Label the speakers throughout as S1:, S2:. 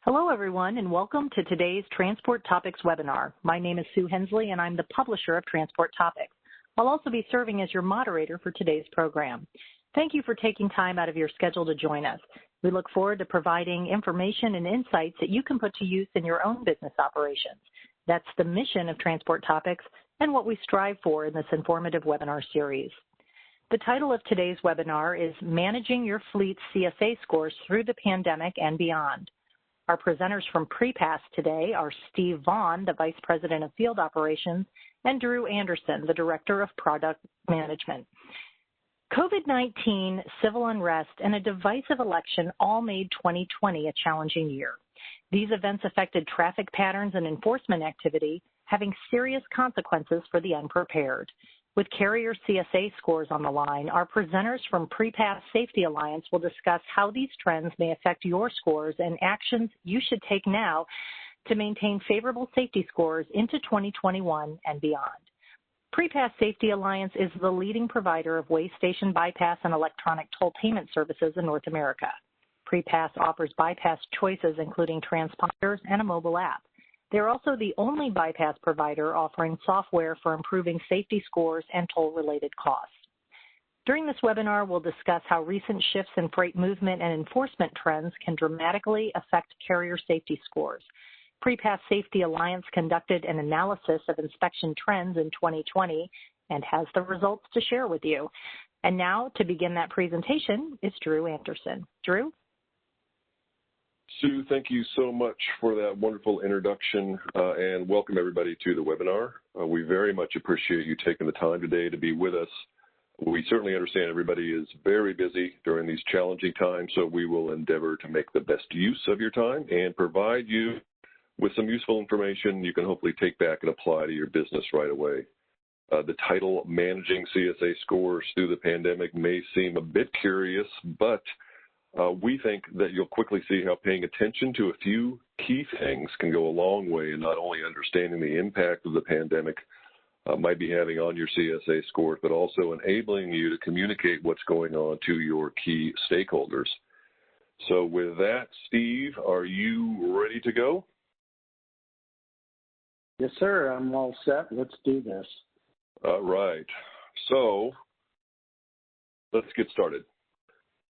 S1: Hello, everyone, and welcome to today's Transport Topics webinar. My name is Sue Hensley, and I'm the publisher of Transport Topics. I'll also be serving as your moderator for today's program. Thank you for taking time out of your schedule to join us. We look forward to providing information and insights that you can put to use in your own business operations. That's the mission of Transport Topics and what we strive for in this informative webinar series. The title of today's webinar is Managing Your Fleet's CSA Scores Through the Pandemic and Beyond. Our presenters from PrePass today are Steve Vaughn, the Vice President of Field Operations, and Drew Anderson, the Director of Product Management. COVID-19, civil unrest, and a divisive election all made 2020 a challenging year. These events affected traffic patterns and enforcement activity, having serious consequences for the unprepared. With carrier CSA scores on the line, our presenters from PrePass Safety Alliance will discuss how these trends may affect your scores and actions you should take now to maintain favorable safety scores into 2021 and beyond. PrePass Safety Alliance is the leading provider of way station bypass and electronic toll payment services in North America. PrePass offers bypass choices including transponders and a mobile app. They're also the only bypass provider offering software for improving safety scores and toll-related costs. During this webinar, we'll discuss how recent shifts in freight movement and enforcement trends can dramatically affect carrier safety scores. PrePass Safety Alliance conducted an analysis of inspection trends in 2020 and has the results to share with you. And now, to begin that presentation, is Drew Anderson. Drew?
S2: Sue, thank you so much for that wonderful introduction and welcome everybody to the webinar. We very much appreciate you taking the time today to be with us. We certainly understand everybody is very busy during these challenging times, so we will endeavor to make the best use of your time and provide you with some useful information you can hopefully take back and apply to your business right away. The title, Managing CSA Scores Through the Pandemic, may seem a bit curious, but we think that you'll quickly see how paying attention to a few key things can go a long way in not only understanding the impact of the pandemic might be having on your CSA scores, but also enabling you to communicate what's going on to your key stakeholders. So with that, Steve, are you ready to go?
S3: Yes, sir. I'm all set. Let's do this.
S2: All right. So let's get started.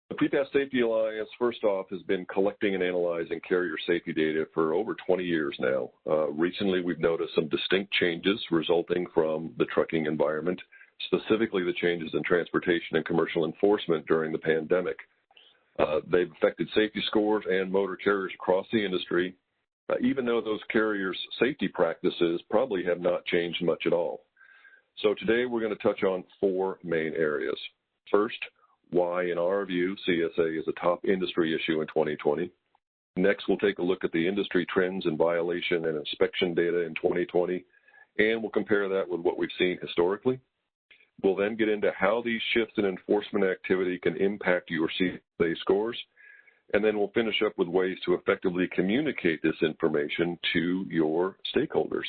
S2: The PrePass Safety Alliance, first off, has been collecting and analyzing carrier safety data for over 20 years now. Recently, we've noticed some distinct changes resulting from the trucking environment, specifically the changes in transportation and commercial enforcement during the pandemic. They've affected safety scores and motor carriers across the industry, even though those carriers' safety practices probably have not changed much at all. So today, we're going to touch on four main areas. First, why, in our view, CSA is a top industry issue in 2020. Next, we'll take a look at the industry trends in violation and inspection data in 2020, and we'll compare that with what we've seen historically. We'll then get into how these shifts in enforcement activity can impact your CSA scores, and then we'll finish up with ways to effectively communicate this information to your stakeholders.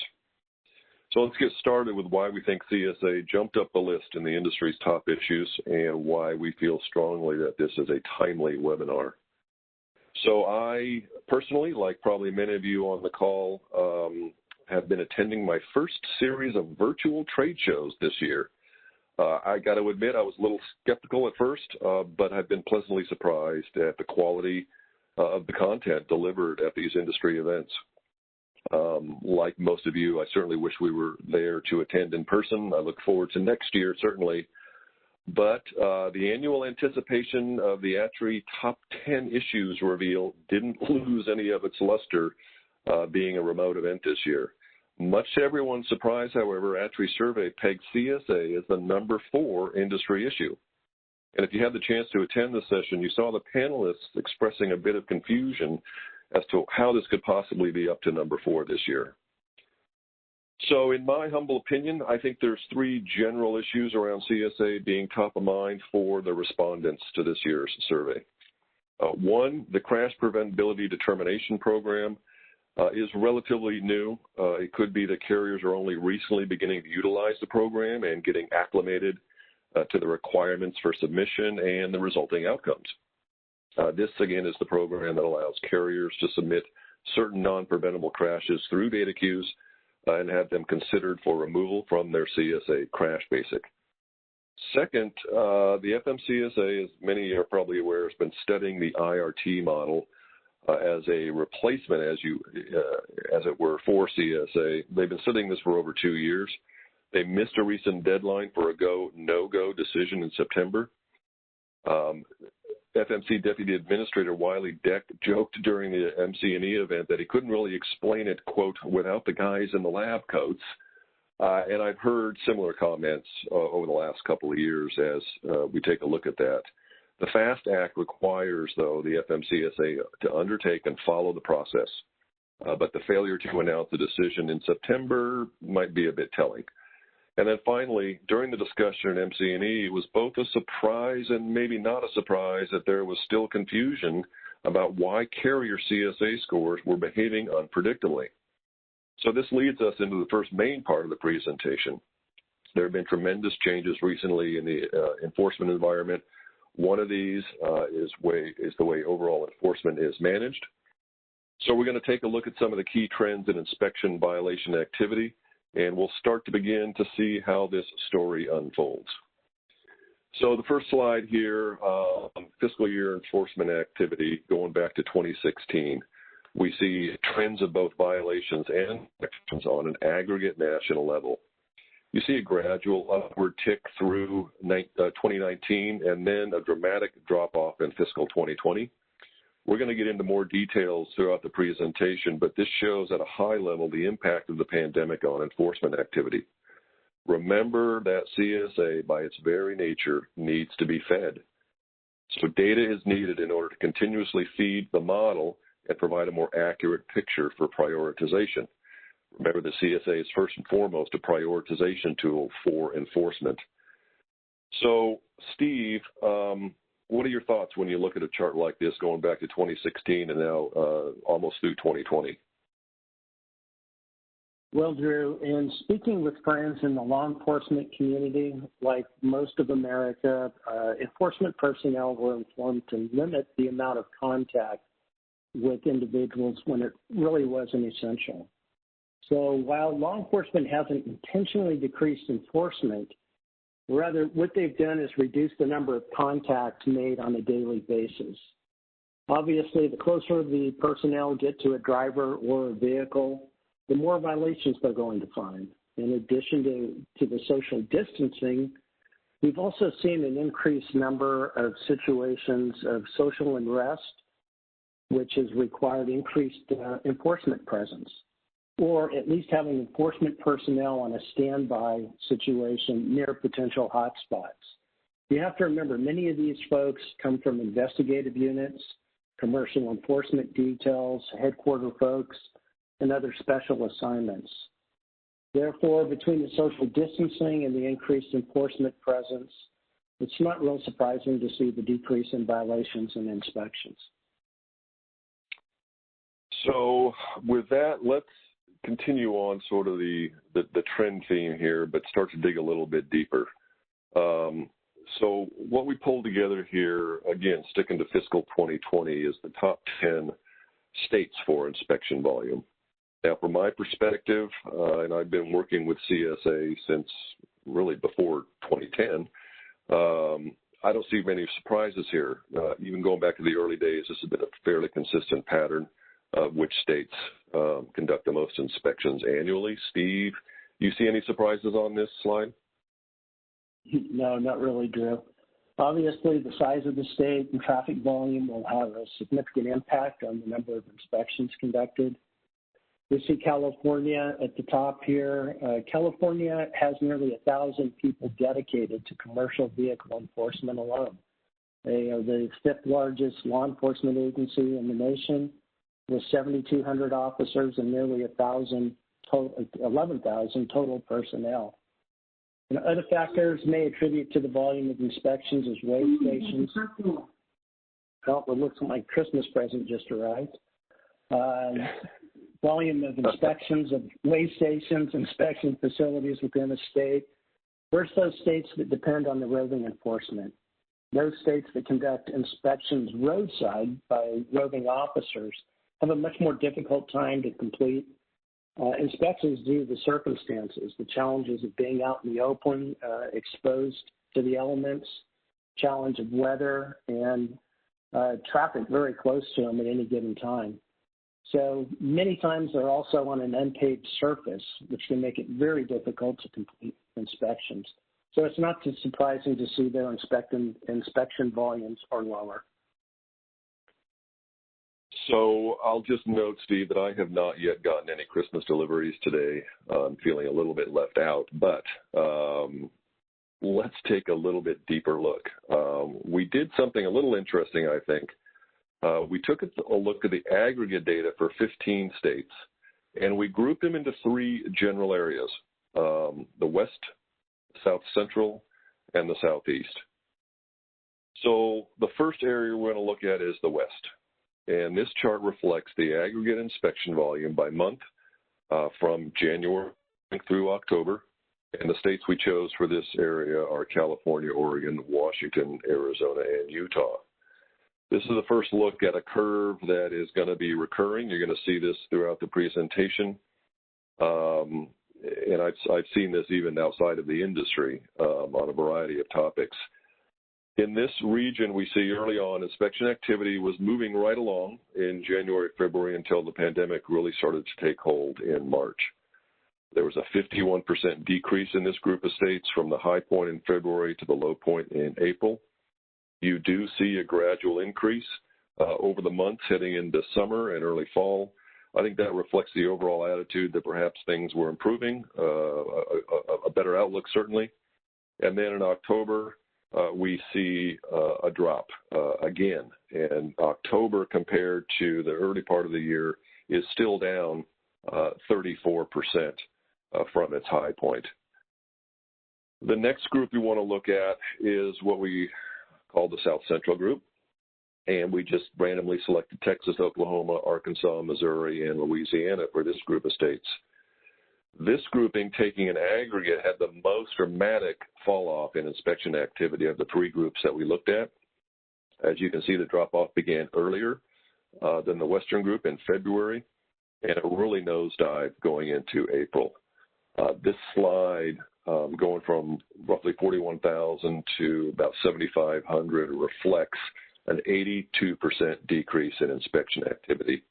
S2: So let's get started with why we think CSA jumped up the list in the industry's top issues and why we feel strongly that this is a timely webinar. So I personally, like probably many of you on the call, have been attending my first series of virtual trade shows this year. I got to admit I was a little skeptical at first, but I've been pleasantly surprised at the quality of the content delivered at these industry events. Like most of you, I certainly wish we were there to attend in person. I look forward to next year, certainly. But the annual anticipation of the ATRI Top 10 Issues reveal didn't lose any of its luster being a remote event this year. Much to everyone's surprise, however, ATRI survey pegged CSA as the #4 industry issue. And if you had the chance to attend the session, you saw the panelists expressing a bit of confusion as to how this could possibly be up to #4 this year. So in my humble opinion, I think there's three general issues around CSA being top of mind for the respondents to this year's survey. One, the crash preventability determination program is relatively new. It could be that carriers are only recently beginning to utilize the program and getting acclimated to the requirements for submission and the resulting outcomes. This, again, is the program that allows carriers to submit certain non-preventable crashes through data queues and have them considered for removal from their CSA crash basic. Second, the FMCSA, as many are probably aware, has been studying the IRT model as a replacement, as it were, for CSA. They've been studying this for over 2 years. They missed a recent deadline for a go, no-go decision in September. FMC Deputy Administrator Wiley Deck joked during the MC&E event that he couldn't really explain it, quote, without the guys in the lab coats. And I've heard similar comments over the last couple of years as we take a look at that. The FAST Act requires, though, the FMCSA to undertake and follow the process. But the failure to announce the decision in September might be a bit telling. And then finally, during the discussion at MC&E, it was both a surprise and maybe not a surprise that there was still confusion about why carrier CSA scores were behaving unpredictably. So this leads us into the first main part of the presentation. There have been tremendous changes recently in the enforcement environment. One of these is the way overall enforcement is managed. So we're going to take a look at some of the key trends in inspection violation activity, and we'll start to begin to see how this story unfolds. So the first slide here, fiscal year enforcement activity going back to 2016. We see trends of both violations and inspections on an aggregate national level. You see a gradual upward tick through 2019 and then a dramatic drop-off in fiscal 2020. We're going to get into more details throughout the presentation, but this shows at a high level the impact of the pandemic on enforcement activity. Remember that CSA, by its very nature, needs to be fed. So data is needed in order to continuously feed the model and provide a more accurate picture for prioritization. Remember, the CSA is first and foremost a prioritization tool for enforcement. So, Steve, what are your thoughts when you look at a chart like this going back to 2016 and now almost through 2020?
S3: Well, Drew, in speaking with friends in the law enforcement community, like most of America, enforcement personnel were informed to limit the amount of contact with individuals when it really wasn't essential. So while law enforcement hasn't intentionally decreased enforcement, rather what they've done is reduce the number of contacts made on a daily basis. Obviously, the closer the personnel get to a driver or a vehicle, the more violations they're going to find. In addition to the social distancing, we've also seen an increased number of situations of social unrest, which has required increased enforcement presence, or at least having enforcement personnel on a standby situation near potential hotspots. You have to remember, many of these folks come from investigative units, commercial enforcement details, headquarter folks, and other special assignments. Therefore, between the social distancing and the increased enforcement presence, it's not real surprising to see the decrease in violations and inspections. So with that, let's continue on sort of the trend theme here, but start to dig a little bit deeper. So what we pulled together here, again, sticking to fiscal 2020, is the top 10 states for inspection volume. Now, from my perspective, and I've been working with CSA since really before 2010, I don't see many surprises here. Even going back to the early days, this has been a fairly consistent pattern of which states conduct the most inspections annually. Steve, you see any surprises on this slide? No, not really, Drew. Obviously, the size of the state and traffic volume will have a significant impact on the number of inspections conducted. We see California at the top here. California has nearly 1,000 people dedicated to commercial vehicle enforcement alone. They are the 5th largest law enforcement agency in the nation, with 7,200 officers and nearly 11,000 total personnel. And other factors may attribute to the volume of inspections as weigh stations. Oh, it looks like my Christmas present just arrived. Volume of inspections of weigh stations, inspection facilities within a state. First, those states that depend on the roving enforcement. Those states that conduct inspections roadside by roving officers have a much more difficult time to complete inspections due to the circumstances, the challenges of being out in the open, exposed to the elements, challenge of weather, and traffic very close to them at any given time. So many times they're also on an unpaved surface, which can make it very difficult to complete inspections. So it's not too surprising to see their inspection volumes are lower.
S2: So I'll just note, Steve, that I have not yet gotten any Christmas deliveries today. I'm feeling a little bit left out, but let's take a little bit deeper look. We did something a little interesting, I think. We took a look at the aggregate data for 15 states, and we grouped them into 3 general areas, the West, South Central, and the Southeast. So the first area we're going to look at is the West. And this chart reflects the aggregate inspection volume by month from January through October. And the states we chose for this area are California, Oregon, Washington, Arizona, and Utah. This is the first look at a curve that is going to be recurring. You're going to see this throughout the presentation. And I've seen this even outside of the industry on a variety of topics. In this region, we see early on inspection activity was moving right along in January, February until the pandemic really started to take hold in March. There was a 51% decrease in this group of states from the high point in February to the low point in April. You do see a gradual increase over the months heading into summer and early fall. I think that reflects the overall attitude that perhaps things were improving, a better outlook certainly. And then in October, we see a drop again. And October compared to the early part of the year is still down 34% from its high point. The next group we want to look at is what we call the South Central group. And we just randomly selected Texas, Oklahoma, Arkansas, Missouri, and Louisiana for this group of states. This grouping, taking an aggregate, had the most dramatic fall-off in inspection activity of the 3 groups that we looked at. As you can see, the drop-off began earlier than the Western group in February, and it really nosedived going into April. This slide, going from roughly 41,000 to about 7,500, reflects an 82% decrease in inspection activity.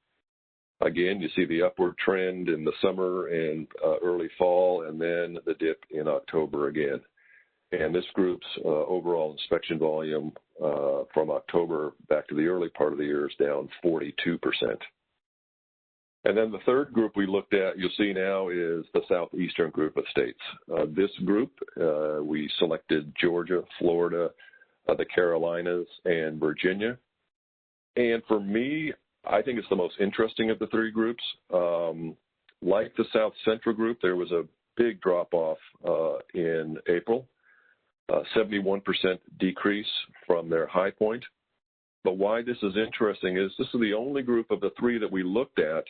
S2: Again, you see the upward trend in the summer and early fall, and then the dip in October again. And this group's overall inspection volume from October back to the early part of the year is down 42%. And then the third group we looked at, you'll see now, is the southeastern group of states. This group, we selected Georgia, Florida, the Carolinas, and Virginia. And for me, I think it's the most interesting of the 3 groups. Like the South Central group, there was a big drop-off in April, 71% decrease from their high point. But why this is interesting is this is the only group of the 3 that we looked at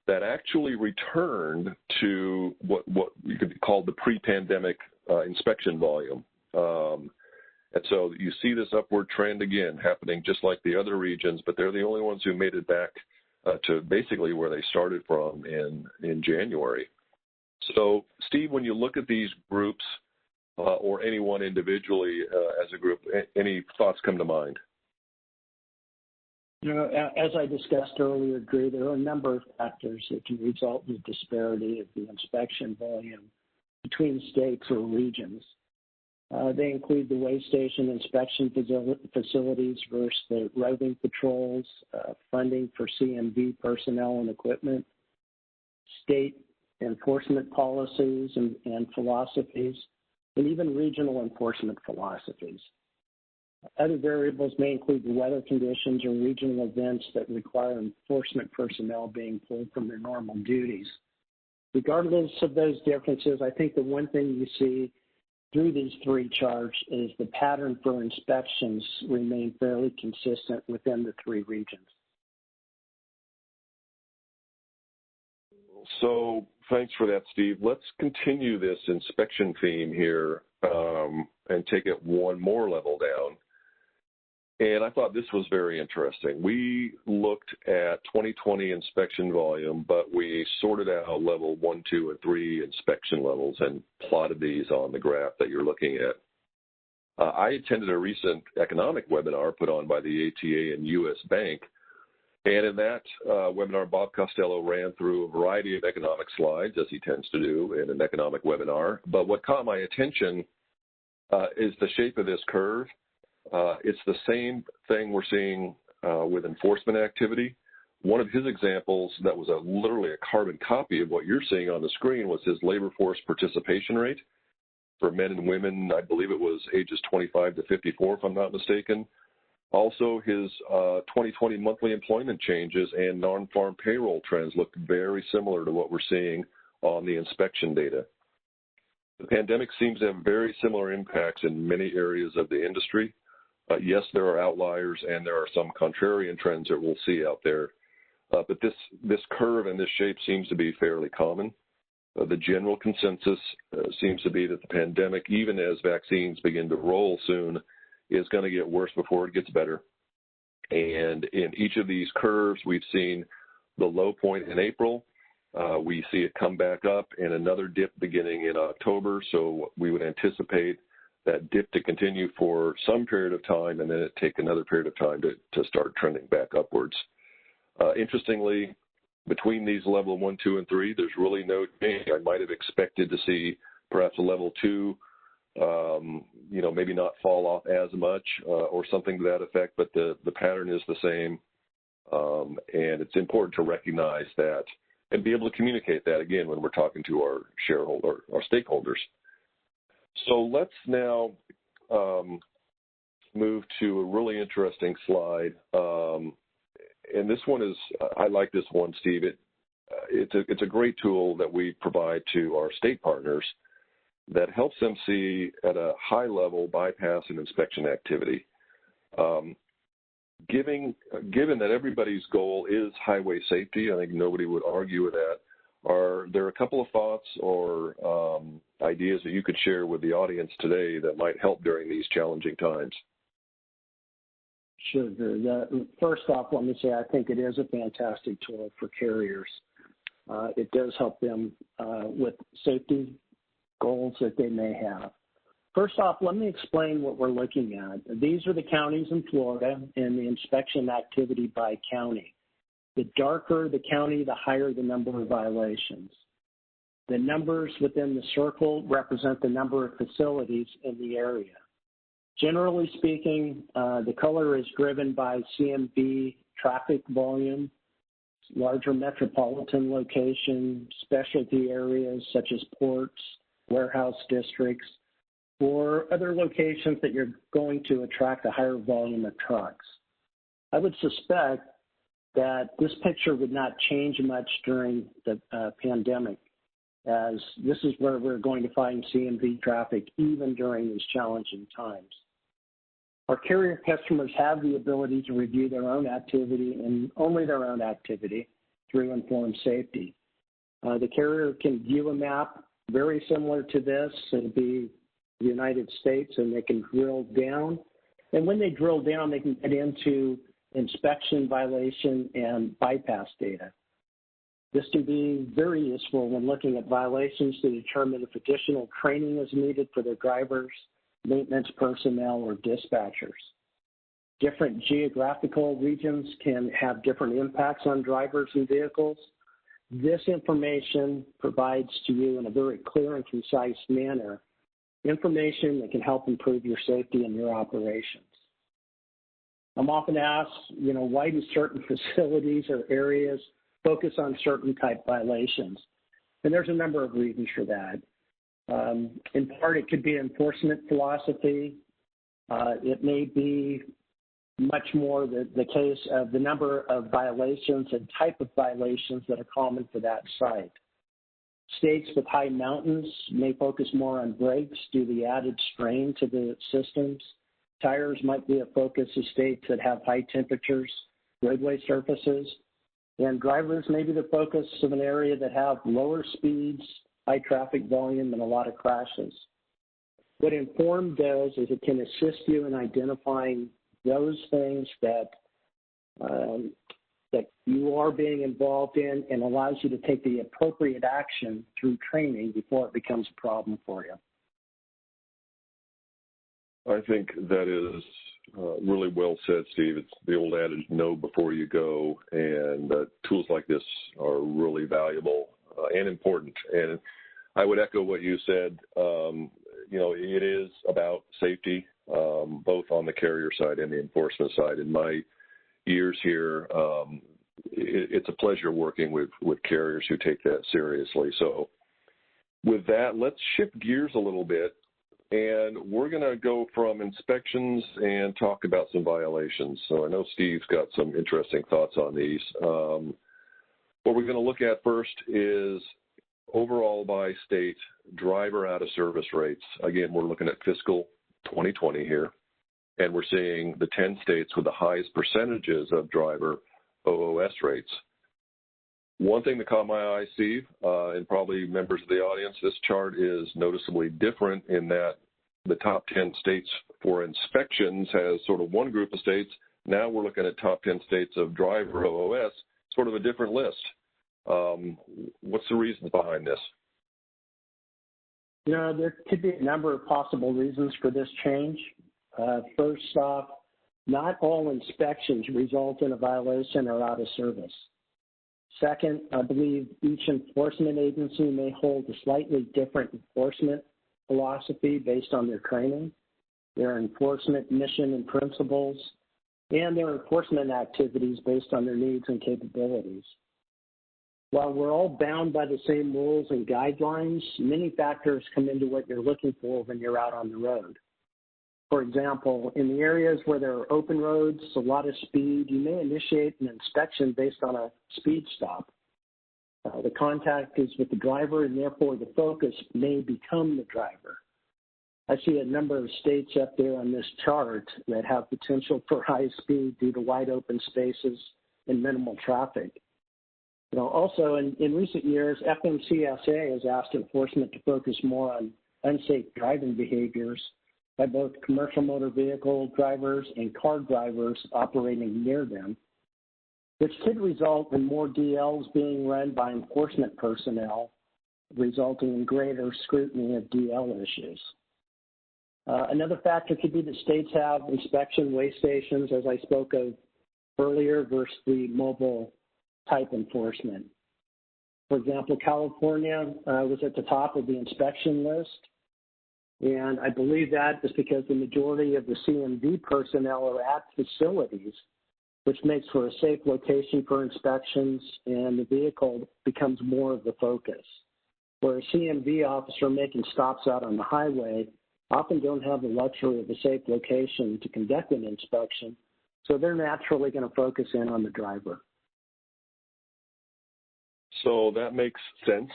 S2: that actually returned to what you could call the pre-pandemic inspection volume. And so you see this upward trend again happening just like the other regions, but they're the only ones who made it back to basically where they started from in January. So, Steve, when you look at these groups or anyone individually as a group, any thoughts come to mind?
S3: You know, as I discussed earlier, Drew, there are a number of factors that can result in the disparity of the inspection volume between states or regions. They include the way station inspection facilities versus the roving patrols, funding for CMV personnel and equipment, state enforcement policies and philosophies, and even regional enforcement philosophies. Other variables may include the weather conditions or regional events that require enforcement personnel being pulled from their normal duties. Regardless of those differences, I think the one thing you see through these 3 charts is the pattern for inspections remain fairly consistent within the 3 regions.
S2: So thanks for that, Steve. Let's continue this inspection theme here and take it one more level down. And I thought this was very interesting. We looked at 2020 inspection volume, but we sorted out level 1, 2, and 3 inspection levels and plotted these on the graph that you're looking at. I attended a recent economic webinar put on by the ATA and U.S. Bank, and in that webinar, Bob Costello ran through a variety of economic slides, as he tends to do in an economic webinar. But what caught my attention is the shape of this curve. It's the same thing we're seeing with enforcement activity. One of his examples that was literally a carbon copy of what you're seeing on the screen was his labor force participation rate for men and women. I believe it was ages 25 to 54, if I'm not mistaken. Also, his 2020 monthly employment changes and non-farm payroll trends look very similar to what we're seeing on the inspection data. The pandemic seems to have very similar impacts in many areas of the industry. Yes, there are outliers and there are some contrarian trends that we'll see out there. But this curve and this shape seems to be fairly common. The general consensus seems to be that the pandemic, even as vaccines begin to roll soon, is going to get worse before it gets better. And in each of these curves, we've seen the low point in April. We see it come back up and another dip beginning in October. So we would anticipate that dip to continue for some period of time and then it take another period of time to start trending back upwards. Interestingly, between these level 1, 2, and 3, there's really no change. I might have expected to see perhaps a level 2, maybe not fall off as much or something to that effect, but the pattern is the same. And it's important to recognize that and be able to communicate that, again, when we're talking to our stakeholders. So let's now move to a really interesting slide. And this one is, I like this one, Steve. It's a great tool that we provide to our state partners that helps them see at a high level bypass and inspection activity. Given that everybody's goal is highway safety, I think nobody would argue with that. Are there a couple of thoughts or ideas that you could share with the audience today that might help during these challenging times?
S3: Sure. First off, let me say I think it is a fantastic tool for carriers. It does help them with safety goals that they may have. First off, let me explain what we're looking at. These are the counties in Florida and the inspection activity by county. The darker the county, the higher the number of violations. The numbers within the circle represent the number of facilities in the area. Generally speaking, the color is driven by CMV traffic volume, larger metropolitan location, specialty areas such as ports, warehouse districts, or other locations that you're going to attract a higher volume of trucks. I would suspect that this picture would not change much during the pandemic, as this is where we're going to find CMV traffic even during these challenging times. Our carrier customers have the ability to review their own activity and only their own activity through Informed Safety. The carrier can view a map very similar to this. It'll be the United States, and they can drill down. And when they drill down, they can get into inspection, violation, and bypass data. This can be very useful when looking at violations to determine if additional training is needed for their drivers, maintenance personnel, or dispatchers. Different geographical regions can have different impacts on drivers and vehicles. This information provides to you in a very clear and concise manner information that can help improve your safety and your operations. I'm often asked, why do certain facilities or areas focus on certain type violations? And there's a number of reasons for that. In part, it could be enforcement philosophy. It may be much more the case of the number of violations and type of violations that are common for that site. States with high mountains may focus more on brakes due to the added strain to the systems. Tires might be a focus of states that have high temperatures, roadway surfaces. And drivers may be the focus of an area that have lower speeds, high traffic volume, and a lot of crashes. What Inform does is it can assist you in identifying those things that you you are being involved in and allows you to take the appropriate action through training before it becomes a problem for you.
S2: I think that is really well said, Steve. It's the old adage, know before you go, and tools like this are really valuable and important. And I would echo what you said. You know, it is about safety, both on the carrier side and the enforcement side. In my years here, it's a pleasure working with carriers who take that seriously. So with that, let's shift gears a little bit, and we're going to go from inspections and talk about some violations. So I know Steve's got some interesting thoughts on these. What we're going to look at first is overall by state driver out of service rates. Again, we're looking at fiscal 2020 here, and we're seeing the 10 states with the highest percentages of driver OOS rates. One thing that caught my eye, Steve, and probably members of the audience, this chart is noticeably different in that the top 10 states for inspections has sort of one group of states. Now we're looking at top 10 states of driver OOS, sort of a different list. What's the reasons behind this?
S3: You know, there could be a number of possible reasons for this change. First off, not all inspections result in a violation or out of service. Second, I believe each enforcement agency may hold a slightly different enforcement philosophy based on their training, their enforcement mission and principles, and their enforcement activities based on their needs and capabilities. While we're all bound by the same rules and guidelines, many factors come into what you're looking for when you're out on the road. For example, in the areas where there are open roads, a lot of speed, you may initiate an inspection based on a speed stop. The contact is with the driver, and therefore the focus may become the driver. I see a number of states up there on this chart that have potential for high speed due to wide open spaces and minimal traffic. You know, also in recent years, FMCSA has asked enforcement to focus more on unsafe driving behaviors by both commercial motor vehicle drivers and car drivers operating near them, which could result in more DLs being run by enforcement personnel, resulting in greater scrutiny of DL issues. Another factor could be that states have inspection way stations, as I spoke of earlier, versus the mobile type enforcement. For example, California was at the top of the inspection list, and I believe that is because the majority of the CMV personnel are at facilities, which makes for a safe location for inspections, and the vehicle becomes more of the focus. Where a CMV officer making stops out on the highway often don't have the luxury of a safe location to conduct an inspection, so they're naturally going to focus in on the driver.
S2: So that makes sense.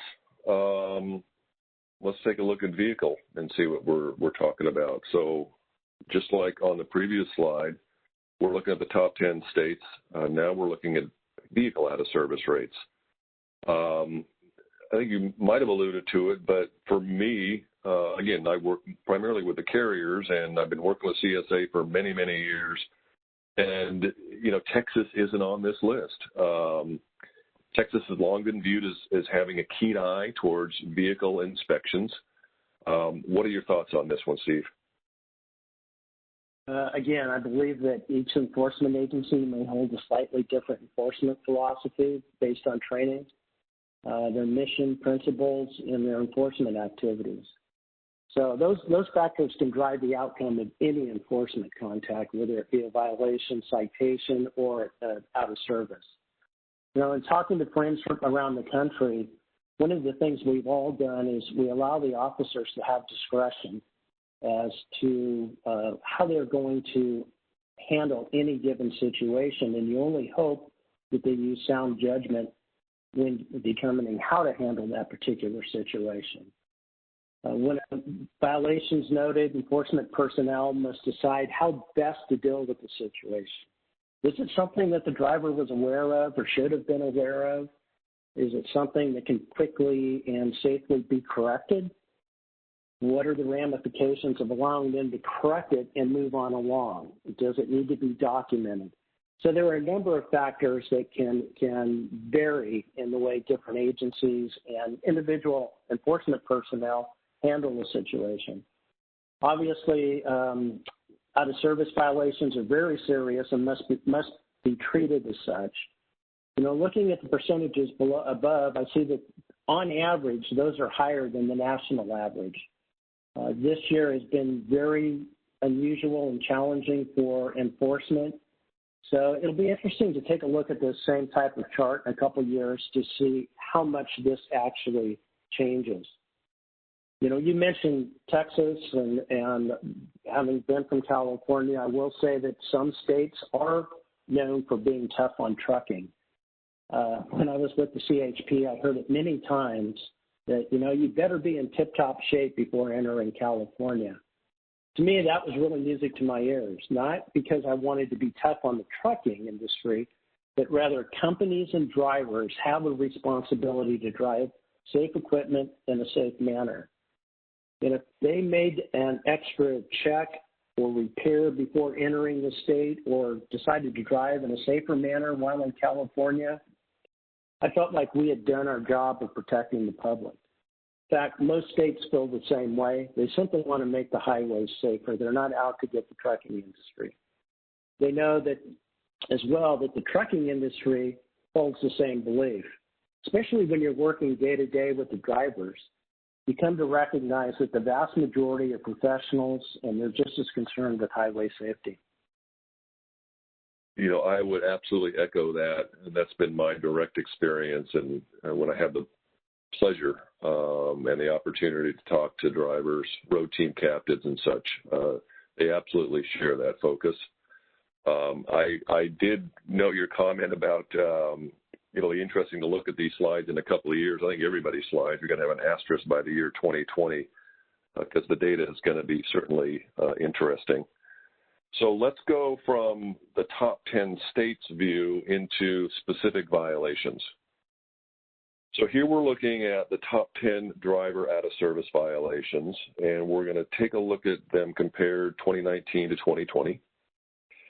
S2: Let's take a look at vehicle and see what we're talking about. So just like on the previous slide, we're looking at the top 10 states. Now we're looking at vehicle out of service rates. I think you might have alluded to it, but for me, again, I work primarily with the carriers, and I've been working with CSA for many, many years. And, you know, Texas isn't on this list. Texas has long been viewed as having a keen eye towards vehicle inspections. What are your thoughts on this one, Steve?
S3: Again, I believe that each enforcement agency may hold a slightly different enforcement philosophy based on training, their mission, principles, and their enforcement activities. So those factors can drive the outcome of any enforcement contact, whether it be a violation, citation, or out of service. You know, in talking to friends from around the country, one of the things we've all done is we allow the officers to have discretion as to how they're going to handle any given situation, and you only hope that they use sound judgment when determining how to handle that particular situation. When a violation is noted, enforcement personnel must decide how best to deal with the situation. Is it something that the driver was aware of or should have been aware of? Is it something that can quickly and safely be corrected? What are the ramifications of allowing them to correct it and move on along? Does it need to be documented? So there are a number of factors that can vary in the way different agencies and individual enforcement personnel handle the situation. Obviously, out-of-service violations are very serious and must be treated as such. You know, looking at the percentages above, I see that on average, those are higher than the national average. This year has been very unusual and challenging for enforcement. So it'll be interesting to take a look at this same type of chart in a couple of years to see how much this actually changes. You know, you mentioned Texas, and having been from California, I will say that some states are known for being tough on trucking. When I was with the CHP, I heard it many times that, you know, you better be in tip-top shape before entering California. To me, that was really music to my ears, not because I wanted to be tough on the trucking industry, but rather companies and drivers have a responsibility to drive safe equipment in a safe manner. And if they made an extra check or repair before entering the state or decided to drive in a safer manner while in California, I felt like we had done our job of protecting the public. In fact, most states feel the same way. They simply want to make the highways safer. They're not out to get the trucking industry. They know that as well that the trucking industry holds the same belief, especially when you're working day to day with the drivers. You come to recognize that the vast majority are professionals and they're just as concerned with highway safety.
S2: You know, I would absolutely echo that, and that's been my direct experience. And when I have the pleasure and the opportunity to talk to drivers, road team captains and such, they absolutely share that focus. I did note your comment about, it'll be interesting to look at these slides in a couple of years. I think everybody's slides are going to have an asterisk by the year 2020 because the data is going to be certainly interesting. So let's go from the top 10 states view into specific violations. So here we're looking at the top 10 driver out-of-service violations, and we're going to take a look at them compared 2019 to 2020.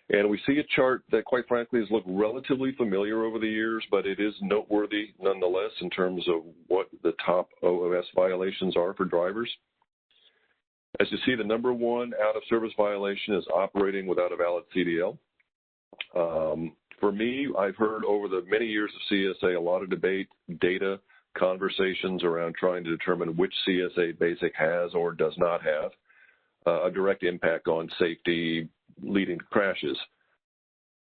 S2: And we see a chart that, quite frankly, has looked relatively familiar over the years, but it is noteworthy nonetheless in terms of what the top OOS violations are for drivers. As you see, the number one out-of-service violation is operating without a valid CDL. For me, I've heard over the many years of CSA a lot of debate, data, conversations around trying to determine which CSA basic has or does not have a direct impact on safety leading to crashes.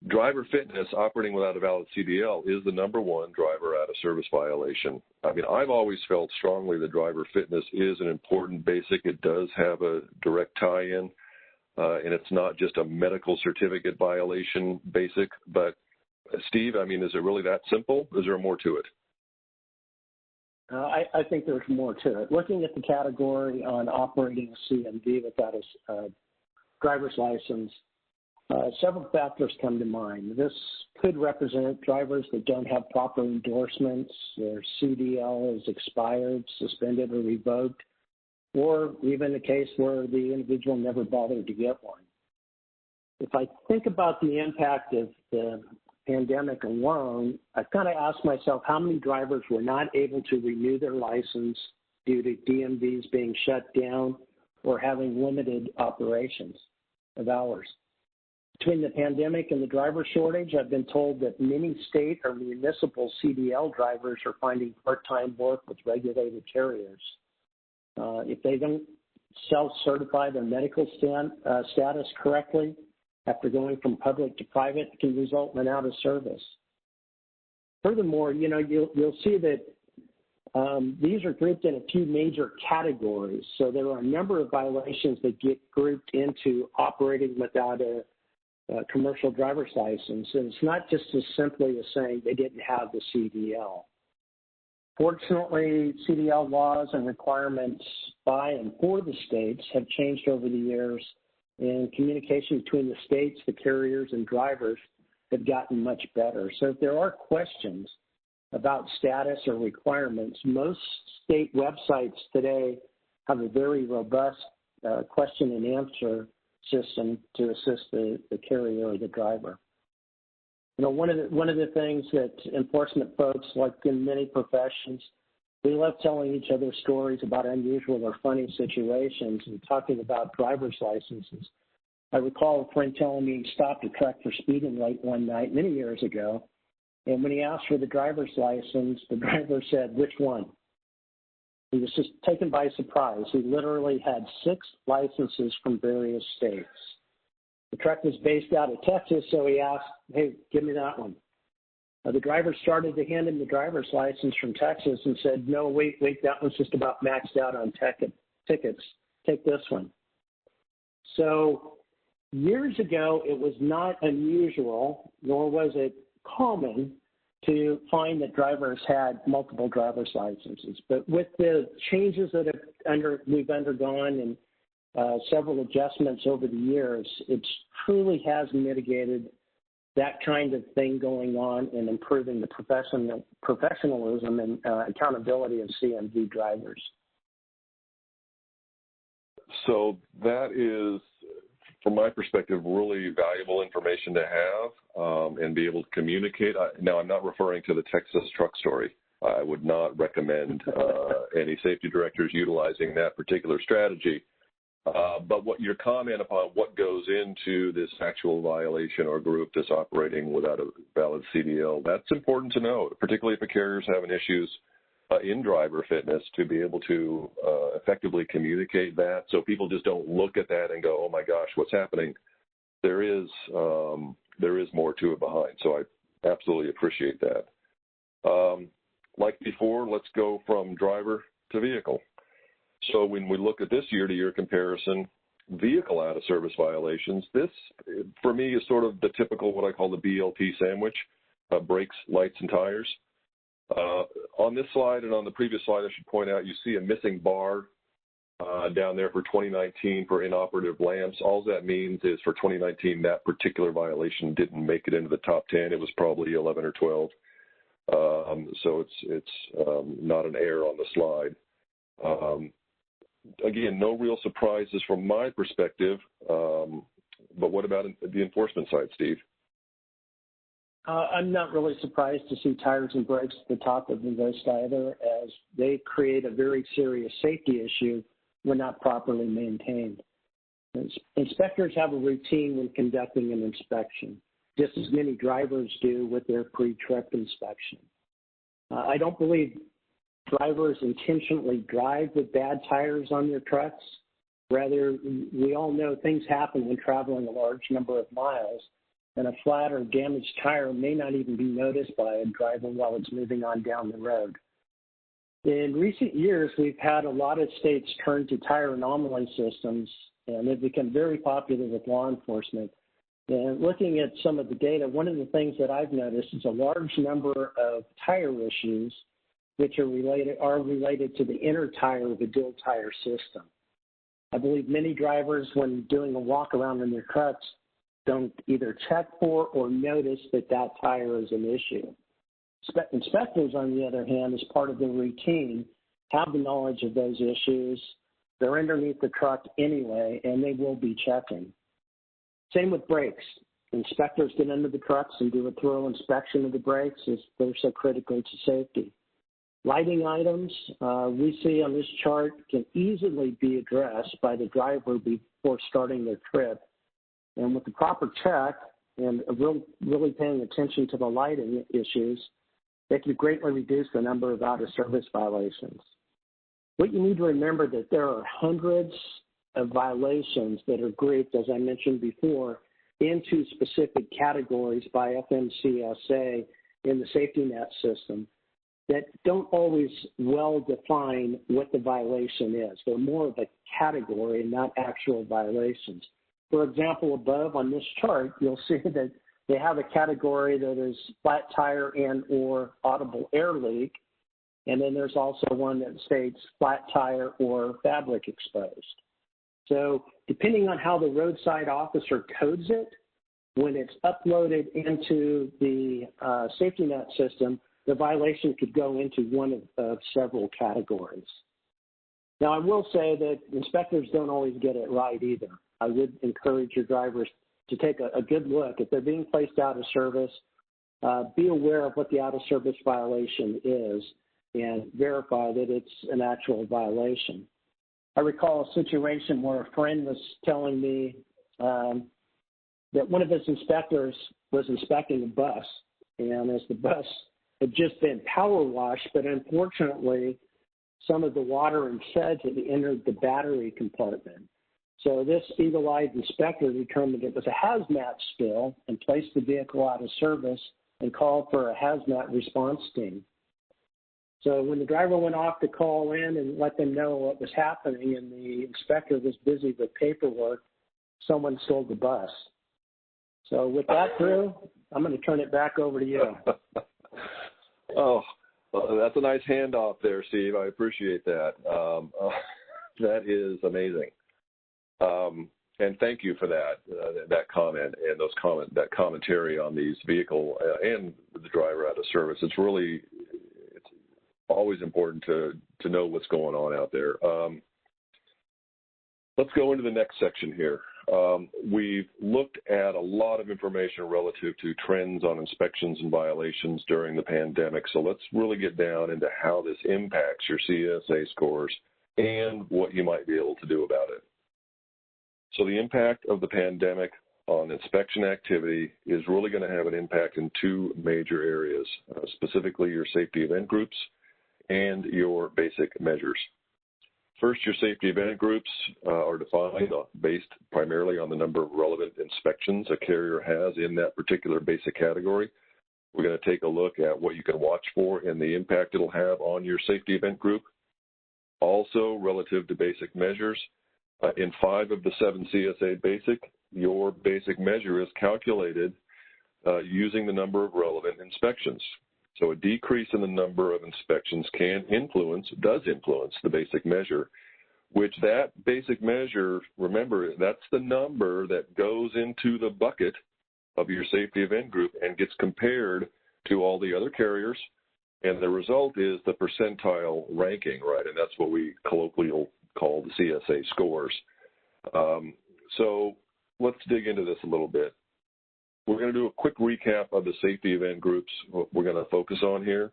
S2: Driver fitness, operating without a valid CDL, is the number one driver out-of-service violation. I mean, I've always felt strongly that driver fitness is an important basic. It does have a direct tie-in, and it's not just a medical certificate violation basic. But, Steve, I mean, is it really that simple? Is there more to it?
S3: I think there's more to it. Looking at the category on operating a CMV without a driver's license, several factors come to mind. This could represent drivers that don't have proper endorsements, their CDL is expired, suspended, or revoked, or even a case where the individual never bothered to get one. If I think about the impact of the pandemic alone, I've kind of asked myself how many drivers were not able to renew their license due to DMVs being shut down or having limited operations of hours. Between the pandemic and the driver shortage, I've been told that many state or municipal CDL drivers are finding part-time work with regulated carriers. If they don't self-certify their medical status correctly after going from public to private, it can result in an out of service. Furthermore, you know, you'll see that these are grouped in a few major categories. So there are a number of violations that get grouped into operating without a commercial driver's license. And it's not just as simply as saying they didn't have the CDL. Fortunately, CDL laws and requirements by and for the states have changed over the years, and communication between the states, the carriers, and drivers have gotten much better. So if there are questions about status or requirements, most state websites today have a very robust question and answer system to assist the carrier or the driver. You know, one of the things that enforcement folks, like in many professions, we love telling each other stories about unusual or funny situations and talking about driver's licenses. I recall a friend telling me he stopped a truck for speeding late one night many years ago, and when he asked for the driver's license, the driver said, "Which one?" He was just taken by surprise. He literally had 6 licenses from various states. The truck was based out of Texas, so he asked, "Hey, give me that one." The driver started to hand him the driver's license from Texas and said, "No, wait, that one's just about maxed out on tickets. Take this one." So years ago, it was not unusual, nor was it common, to find that drivers had multiple driver's licenses. But with the changes that we've undergone and several adjustments over the years, it truly has mitigated that kind of thing going on and improving the professionalism and accountability of CMV drivers.
S2: So that is, from my perspective, really valuable information to have and be able to communicate. Now, I'm not referring to the Texas truck story. I would not recommend any safety directors utilizing that particular strategy. But what your comment upon what goes into this actual violation or group that's operating without a valid CDL, that's important to know, particularly if a carrier's having issues in driver fitness, to be able to effectively communicate that so people just don't look at that and go, "Oh my gosh, what's happening?" There is more to it behind. So I absolutely appreciate that. Like before, let's go from driver to vehicle. So when we look at this year-to-year comparison, vehicle out-of-service violations, this, for me, is sort of the typical what I call the BLT sandwich, brakes, lights, and tires. On this slide and on the previous slide, I should point out, you see a missing bar down there for 2019 for inoperative lamps. All that means is for 2019, that particular violation didn't make it into the top 10. It was probably 11 or 12. So it's not an error on the slide. Again, no real surprises from my perspective, but what about the enforcement side, Steve?
S3: I'm not really surprised to see tires and brakes at the top of the list either, as they create a very serious safety issue when not properly maintained. Inspectors have a routine when conducting an inspection, just as many drivers do with their pre-trip inspection. I don't believe drivers intentionally drive with bad tires on their trucks. Rather, we all know things happen when traveling a large number of miles, and a flat or damaged tire may not even be noticed by a driver while it's moving on down the road. In recent years, we've had a lot of states turn to tire anomaly systems, and they've become very popular with law enforcement. And looking at some of the data, one of the things that I've noticed is a large number of tire issues which are related to the inner tire of a dual tire system. I believe many drivers, when doing a walk around in their trucks, don't either check for or notice that that tire is an issue. Inspectors, on the other hand, as part of their routine, have the knowledge of those issues. They're underneath the truck anyway, and they will be checking. Same with brakes. Inspectors get into the trucks and do a thorough inspection of the brakes as they're so critical to safety. Lighting items we see on this chart can easily be addressed by the driver before starting their trip. And with the proper check and really paying attention to the lighting issues, they can greatly reduce the number of out-of-service violations. What you need to remember that there are hundreds of violations that are grouped, as I mentioned before, into specific categories by FMCSA in the safety net system that don't always well define what the violation is. They're more of a category and not actual violations. For example, above on this chart, you'll see that they have a category that is flat tire and or audible air leak, and then there's also one that states flat tire or fabric exposed. So depending on how the roadside officer codes it, when it's uploaded into the safety net system, the violation could go into one of several categories. Now, I will say that inspectors don't always get it right either. I would encourage your drivers to take a good look. If they're being placed out of service be aware of what the out-of-service violation is and verify that it's an actual violation. I recall a situation where a friend was telling me that one of his inspectors was inspecting a bus, and as the bus had just been power washed, but unfortunately some of the water and suds had entered the battery compartment. So this eagle-eyed inspector determined it was a hazmat spill and placed the vehicle out of service and called for a hazmat response team. So when the driver went off to call in and let them know what was happening and the inspector was busy with paperwork, someone stole the bus. So with that, Drew, I'm going to turn it back over to you.
S2: Oh, well, that's a nice handoff there, Steve. I appreciate that. That is amazing. And thank you for that comment and that commentary on these vehicle and the driver out of service. It's always important to know what's going on out there. Let's go into the next section here. We've looked at a lot of information relative to trends on inspections and violations during the pandemic. So let's really get down into how this impacts your CSA scores and what you might be able to do about it. So the impact of the pandemic on inspection activity is really going to have an impact in two major areas, specifically your safety event groups and your basic measures. First, your safety event groups are defined based primarily on the number of relevant inspections a carrier has in that particular basic category. We're going to take a look at what you can watch for and the impact it'll have on your safety event group. Also, relative to basic measures, in 5 of the 7 CSA basic, your basic measure is calculated using the number of relevant inspections. So a decrease in the number of inspections does influence the basic measure, which that basic measure, remember, that's the number that goes into the bucket of your safety event group and gets compared to all the other carriers. And the result is the percentile ranking, right? And that's what we colloquially call the CSA scores. So let's dig into this a little bit. We're going to do a quick recap of the safety event groups we're going to focus on here.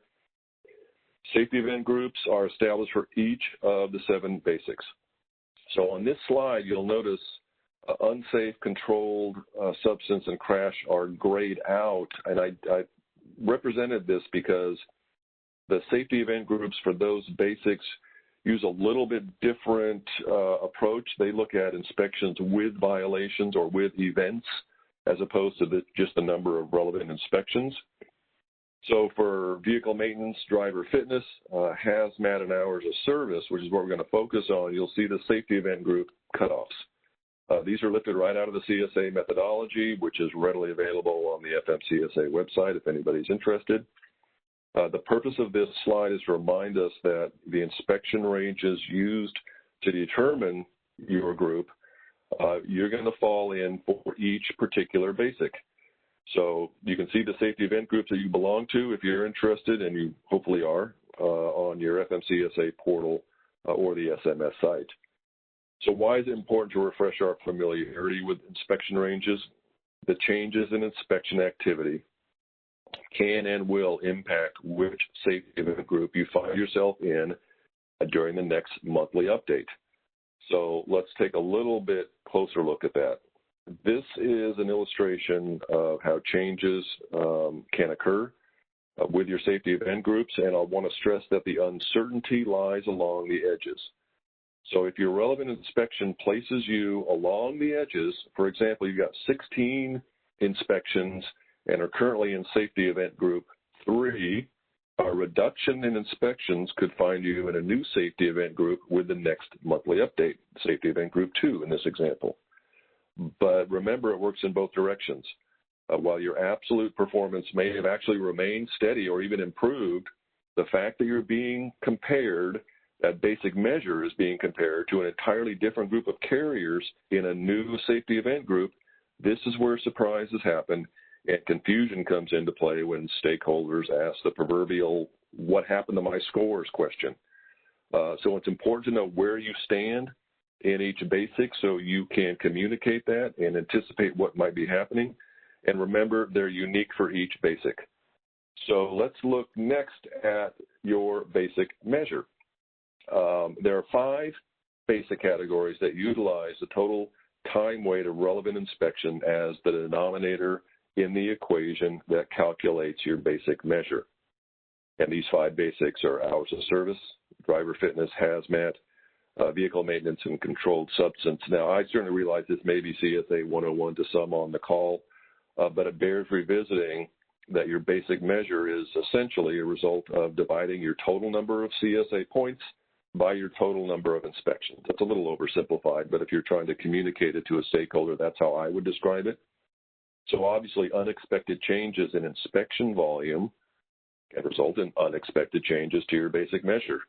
S2: Safety event groups are established for each of the 7 basics. So on this slide, you'll notice unsafe, controlled substance, and crash are grayed out. And I represented this because the safety event groups for those basics use a little bit different approach. They look at inspections with violations or with events, as opposed to just the number of relevant inspections. So for vehicle maintenance, driver fitness, hazmat, and hours of service, which is what we're going to focus on, you'll see the safety event group cutoffs. These are lifted right out of the CSA methodology, which is readily available on the FMCSA website if anybody's interested. The purpose of this slide is to remind us that the inspection ranges used to determine your group you're going to fall in for each particular basic. So you can see the safety event groups that you belong to if you're interested, and you hopefully are, on your FMCSA portal or the SMS site. So why is it important to refresh our familiarity with inspection ranges? The changes in inspection activity can and will impact which safety event group you find yourself in during the next monthly update. So let's take a little bit closer look at that. This is an illustration of how changes can occur with your safety event groups, and I want to stress that the uncertainty lies along the edges. So if your relevant inspection places you along the edges, for example, you've got 16 inspections and are currently in safety event group 3, a reduction in inspections could find you in a new safety event group with the next monthly update, safety event group 2 in this example. But remember, it works in both directions. While your absolute performance may have actually remained steady or even improved, the fact that you're being compared, that basic measure is being compared to an entirely different group of carriers in a new safety event group, this is where surprises happen. And confusion comes into play when stakeholders ask the proverbial, what happened to my scores question. So it's important to know where you stand in each basic so you can communicate that and anticipate what might be happening. And remember, they're unique for each basic. So let's look next at your basic measure. There are 5 basic categories that utilize the total time weight of relevant inspection as the denominator in the equation that calculates your basic measure. And these 5 basics are hours of service, driver fitness, hazmat, vehicle maintenance, and controlled substance. Now, I certainly realize this may be CSA 101 to some on the call, but it bears revisiting that your basic measure is essentially a result of dividing your total number of CSA points by your total number of inspections. That's a little oversimplified, but if you're trying to communicate it to a stakeholder, that's how I would describe it. So obviously, unexpected changes in inspection volume can result in unexpected changes to your basic measure.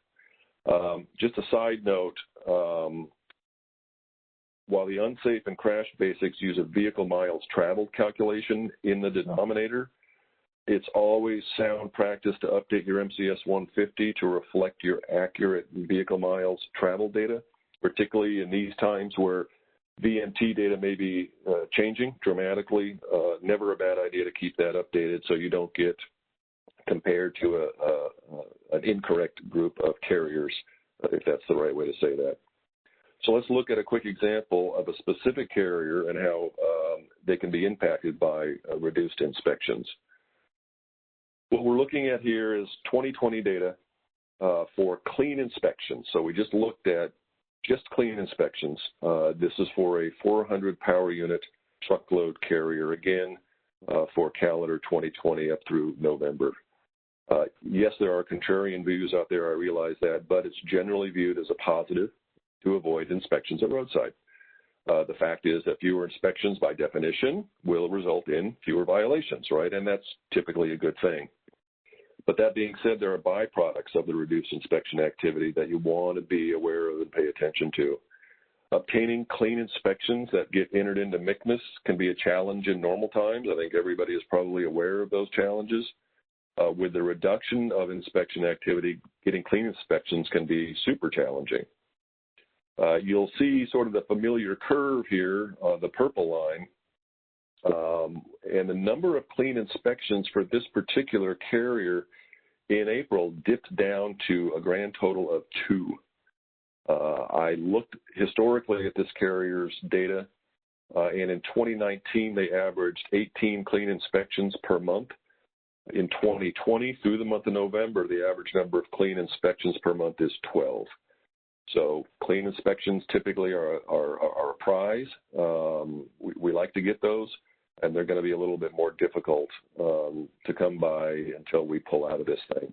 S2: Just a side note, while the unsafe and crash basics use a vehicle miles traveled calculation in the denominator, it's always sound practice to update your MCS 150 to reflect your accurate vehicle miles traveled data, particularly in these times where VMT data may be changing dramatically. Never a bad idea to keep that updated so you don't get compared to an incorrect group of carriers, if that's the right way to say that. So let's look at a quick example of a specific carrier and how they can be impacted by reduced inspections. What we're looking at here is 2020 data for clean inspections. So we just looked at just clean inspections. This is for a 400 power unit truckload carrier, again, for calendar 2020 up through November. Yes, there are contrarian views out there, I realize that, but it's generally viewed as a positive to avoid inspections at roadside. The fact is that fewer inspections, by definition, will result in fewer violations, right? And that's typically a good thing. But that being said, there are byproducts of the reduced inspection activity that you want to be aware of and pay attention to. Obtaining clean inspections that get entered into MCMIS can be a challenge in normal times. I think everybody is probably aware of those challenges. With the reduction of inspection activity, getting clean inspections can be super challenging. You'll see sort of the familiar curve here, the purple line, and the number of clean inspections for this particular carrier in April dipped down to a grand total of 2. I looked historically at this carrier's data, and in 2019 they averaged 18 clean inspections per month. In 2020, through the month of November, the average number of clean inspections per month is 12. So clean inspections typically are a prize. We like to get those, and they're going to be a little bit more difficult to come by until we pull out of this thing.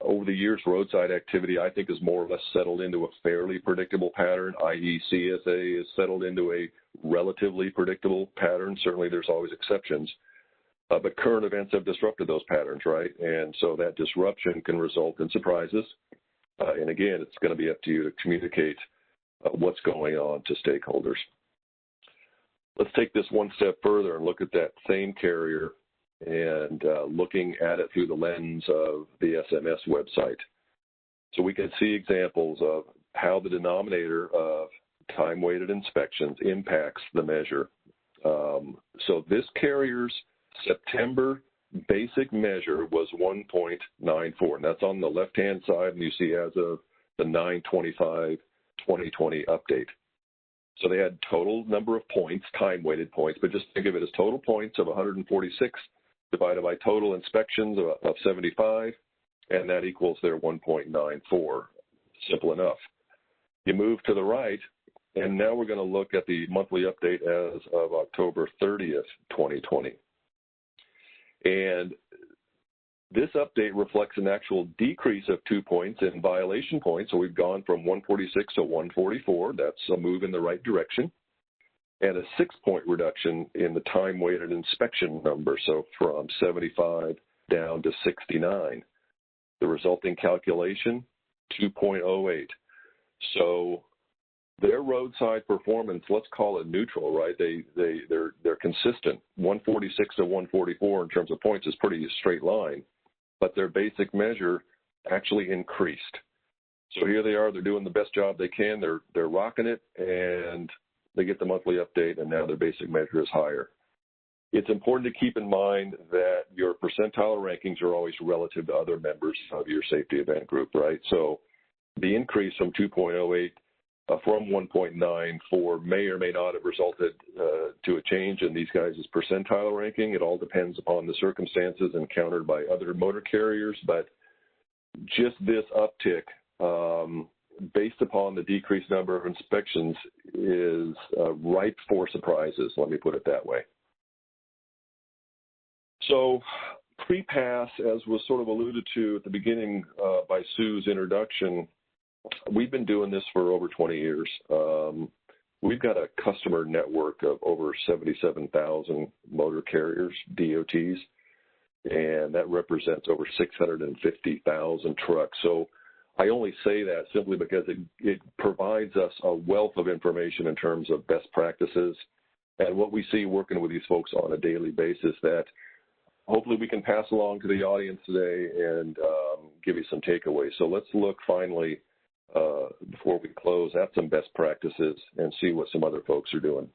S2: Over the years, roadside activity, I think, is more or less settled into a fairly predictable pattern, i.e. CSA is settled into a relatively predictable pattern. Certainly there's always exceptions. But current events have disrupted those patterns, right? And so that disruption can result in surprises. And again, it's going to be up to you to communicate what's going on to stakeholders. Let's take this one step further and look at that same carrier and looking at it through the lens of the SMS website. So we can see examples of how the denominator of time-weighted inspections impacts the measure. So this carrier's September basic measure was 1.94, and that's on the left-hand side, and you see as of the 9/25/2020 update. So they had total number of points, time-weighted points, but just think of it as total points of 146 divided by total inspections of 75, and that equals their 1.94. Simple enough. You move to the right, and now we're going to look at the monthly update as of October 30th, 2020. And this update reflects an actual decrease of 2 points in violation points. So we've gone from 146 to 144. That's a move in the right direction. And a 6-point reduction in the time-weighted inspection number, so from 75 down to 69. The resulting calculation, 2.08. So their roadside performance, let's call it neutral, right? They're consistent. 146 to 144 in terms of points is pretty straight line, but their basic measure actually increased. So here they are, they're doing the best job they can, they're rocking it, and they get the monthly update, and now their basic measure is higher. It's important to keep in mind that your percentile rankings are always relative to other members of your safety event group, right? So the increase from 2.08 from 1.94 may or may not have resulted to a change in these guys' percentile ranking. It all depends upon the circumstances encountered by other motor carriers, but just this uptick based upon the decreased number of inspections is ripe for surprises, let me put it that way. So pre-pass, as was sort of alluded to at the beginning by Sue's introduction, we've been doing this for over 20 years. We've got a customer network of over 77,000 motor carriers, DOTs, and that represents over 650,000 trucks. So I only say that simply because it provides us a wealth of information in terms of best practices and what we see working with these folks on a daily basis that hopefully we can pass along to the audience today and give you some takeaways. So let's look finally, before we close, at some best practices and see what some other folks are doing.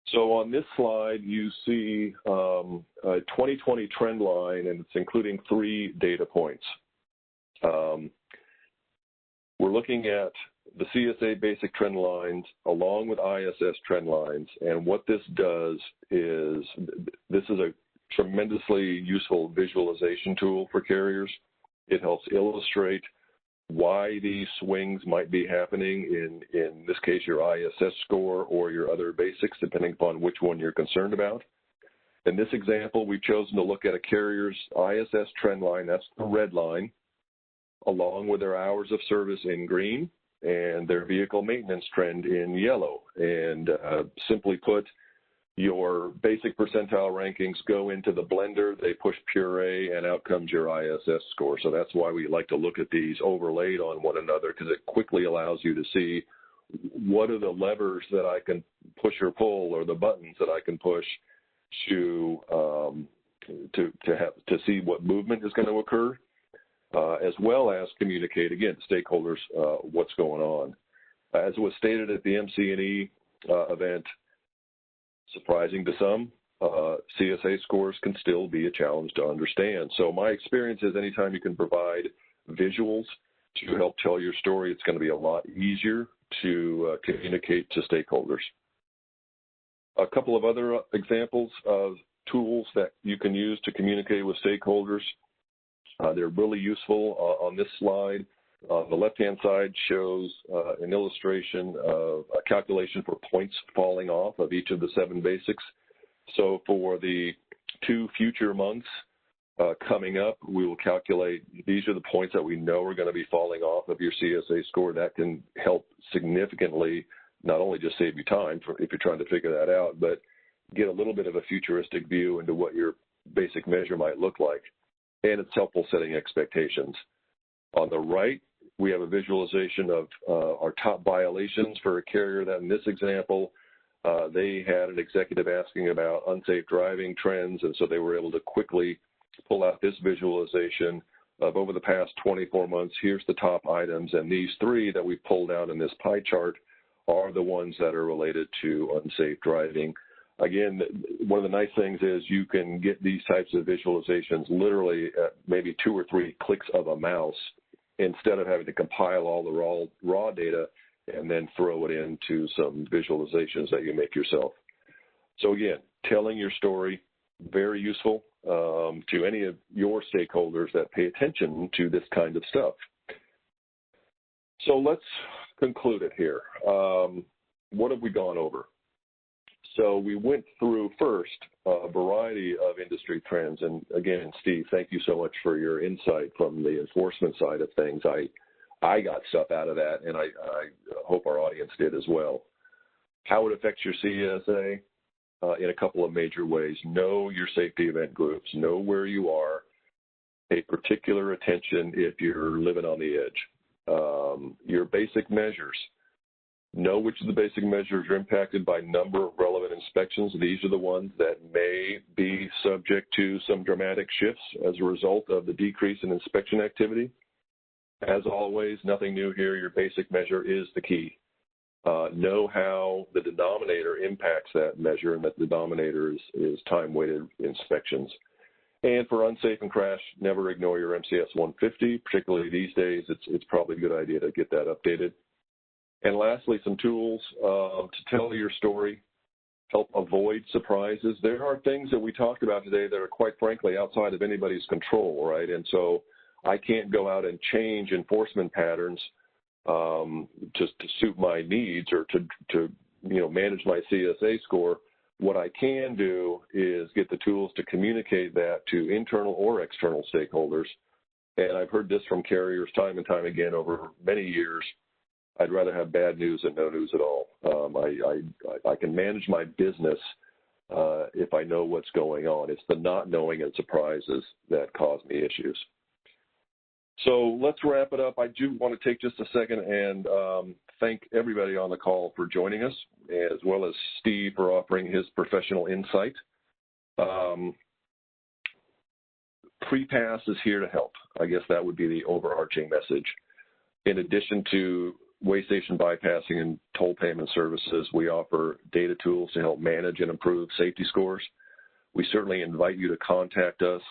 S2: So on this slide, you see a 2020 trend line, and it's including 3 data points. We're looking at the CSA basic trend lines along with ISS trend lines, and what this does is this is a tremendously useful visualization tool for carriers. It helps illustrate why these swings might be happening, in this case, your ISS score or your other basics, depending upon which one you're concerned about. In this example, we've chosen to look at a carrier's ISS trend line, that's the red line, along with their hours of service in green and their vehicle maintenance trend in yellow. And simply put, your basic percentile rankings go into the blender, they push puree, and out comes your ISS score. So that's why we like to look at these overlaid on one another, because it quickly allows you to see what are the levers that I can push or pull, or the buttons that I can push to see what movement is going to occur, as well as communicate, again, to stakeholders what's going on. As was stated at the MC&E event, surprising to some, CSA scores can still be a challenge to understand. So my experience is anytime you can provide visuals to help tell your story, it's going to be a lot easier to communicate to stakeholders. A couple of other examples of tools that you can use to communicate with stakeholders. They're really useful on this slide. The left-hand side shows an illustration of a calculation for points falling off of each of the 7 basics. So for the 2 future months coming up, we will calculate these are the points that we know are going to be falling off of your CSA score. That can help significantly not only just save you time if you're trying to figure that out, but get a little bit of a futuristic view into what your basic measure might look like. And it's helpful setting expectations. On the right, we have a visualization of our top violations for a carrier that in this example, they had an executive asking about unsafe driving trends, and so they were able to quickly pull out this visualization of over the past 24 months, here's the top items, and these 3 that we pulled out in this pie chart are the ones that are related to unsafe driving. Again, one of the nice things is you can get these types of visualizations literally at maybe 2 or 3 clicks of a mouse, instead of having to compile all the raw data and then throw it into some visualizations that you make yourself. So again, telling your story, very useful to any of your stakeholders that pay attention to this kind of stuff. So let's conclude it here. What have we gone over? So we went through first a variety of industry trends. And again, Steve, thank you so much for your insight from the enforcement side of things. I got stuff out of that, and I hope our audience did as well. How it affects your CSA in a couple of major ways. Know your safety event groups. Know where you are. Pay particular attention if you're living on the edge. Your basic measures. Know which of the basic measures are impacted by number of relevant inspections. These are the ones that may be subject to some dramatic shifts as a result of the decrease in inspection activity. As always, nothing new here. Your basic measure is the key. know how the denominator impacts that measure, and that the denominator is time-weighted inspections. And for unsafe and crash, never ignore your MCS 150. Particularly these days, it's probably a good idea to get that updated. And lastly, some tools to tell your story, help avoid surprises. There are things that we talked about today that are quite frankly outside of anybody's control, right? And so I can't go out and change enforcement patterns just to suit my needs or to manage my CSA score. What I can do is get the tools to communicate that to internal or external stakeholders. And I've heard this from carriers time and time again over many years. I'd rather have bad news than no news at all. I can manage my business if I know what's going on. It's the not knowing and surprises that cause me issues. So let's wrap it up. I do want to take just a second and thank everybody on the call for joining us, as well as Steve for offering his professional insight. Pre-pass is here to help. I guess that would be the overarching message. In addition to way station bypassing and toll payment services, we offer data tools to help manage and improve safety scores. We certainly invite you to contact us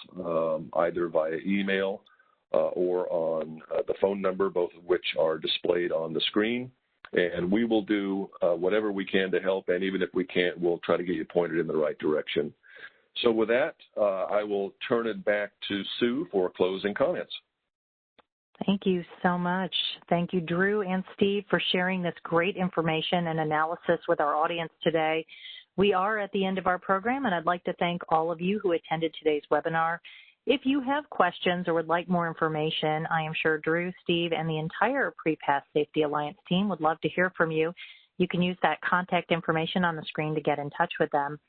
S2: either via email or on the phone number, both of which are displayed on the screen. And we will do whatever we can to help, and even if we can't, we'll try to get you pointed in the right direction. So with that, I will turn it back to Sue for closing comments.
S1: Thank you so much. Thank you, Drew and Steve, for sharing this great information and analysis with our audience today. We are at the end of our program, and I'd like to thank all of you who attended today's webinar. If you have questions or would like more information, I am sure Drew, Steve, and the entire Pre-Pass Safety Alliance team would love to hear from you. You can use that contact information on the screen to get in touch with them.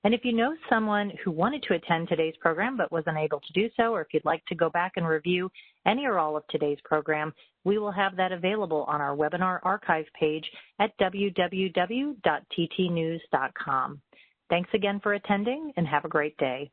S1: And if you know someone who wanted to attend today's program but was unable to do so, or if you'd like to go back and review any or all of today's program, we will have that available on our webinar archive page at www.ttnews.com. Thanks again for attending, and have a great day.